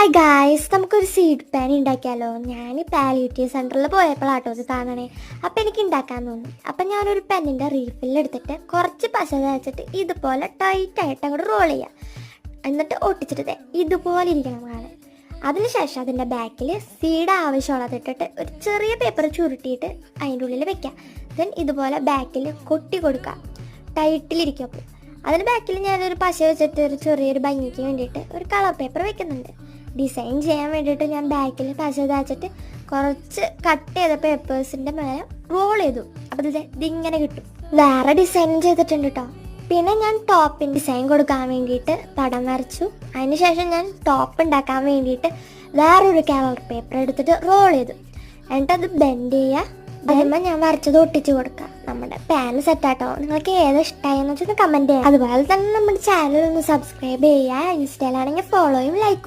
Hi guys, നമുക്കൊരു seed pan ഉണ്ടാക്കിയാലോ. ഞാൻ പാലിയേറ്റീവ് സെൻറ്ററിൽ പോയപ്പോഴാട്ടോ ഇത് കാണണേ. അപ്പം എനിക്ക് ഉണ്ടാക്കാൻ തോന്നി. അപ്പം ഞാനൊരു പെന്നിൻ്റെ റീഫില്ലെടുത്തിട്ട് കുറച്ച് പശ തേച്ചിട്ട് ഇതുപോലെ ടൈറ്റായിട്ട് അങ്ങോട്ട് റോൾ ചെയ്യുക. എന്നിട്ട് ഒട്ടിച്ചിട്ട് ഇതുപോലെ ഇരിക്കണം കാണാൻ. അതിനുശേഷം അതിൻ്റെ ബാക്കിൽ സീഡ് ആവശ്യമുള്ളത് ഇട്ടിട്ട് ഒരു ചെറിയ പേപ്പർ ചുരുട്ടിയിട്ട് അതിൻ്റെ ഉള്ളിൽ വെക്കുക. ദെൻ ഇതുപോലെ ബാക്കിൽ കൊട്ടി കൊടുക്കുക, ടൈറ്റിലിരിക്കും. അപ്പോൾ അതിന് ബാക്കിൽ ഞാനൊരു പശ വെച്ചിട്ട് ഒരു ചെറിയൊരു ഭംഗിക്ക് വേണ്ടിയിട്ട് ഒരു കളർ പേപ്പർ വെക്കുന്നുണ്ട്. ഡിസൈൻ ചെയ്യാൻ വേണ്ടിയിട്ട് ഞാൻ ബാക്കിൽ പശ തേച്ചിട്ട് കുറച്ച് കട്ട് ചെയ്ത പേപ്പേഴ്സിൻ്റെ മേലെ റോൾ ചെയ്തു. അപ്പോൾ ഇതിങ്ങനെ കിട്ടും. വേറെ ഡിസൈനും ചെയ്തിട്ടുണ്ട് കേട്ടോ. പിന്നെ ഞാൻ ടോപ്പിന് ഡിസൈൻ കൊടുക്കാൻ വേണ്ടിയിട്ട് പടം വരച്ചു. അതിനുശേഷം ഞാൻ ടോപ്പ് ഉണ്ടാക്കാൻ വേണ്ടിയിട്ട് വേറൊരു കളർ പേപ്പർ എടുത്തിട്ട് റോൾ ചെയ്തു. എന്നിട്ട് അത് ബെൻഡ് ചെയ്യുക. അതുമ്പോൾ ഞാൻ വരച്ചത് ഒട്ടിച്ച് കൊടുക്കുക. നമ്മുടെ പാൻ സെറ്റാട്ടോ. നിങ്ങൾക്ക് ഏത് ഇഷ്ടമായെന്ന് വെച്ചാൽ കമൻറ്റ് ചെയ്യുക. അതുപോലെ തന്നെ നമ്മുടെ ചാനൽ ഒന്ന് സബ്സ്ക്രൈബ് ചെയ്യുക. ഇൻസ്റ്റയിലാണെങ്കിൽ ഫോളോയും ലൈക്കും.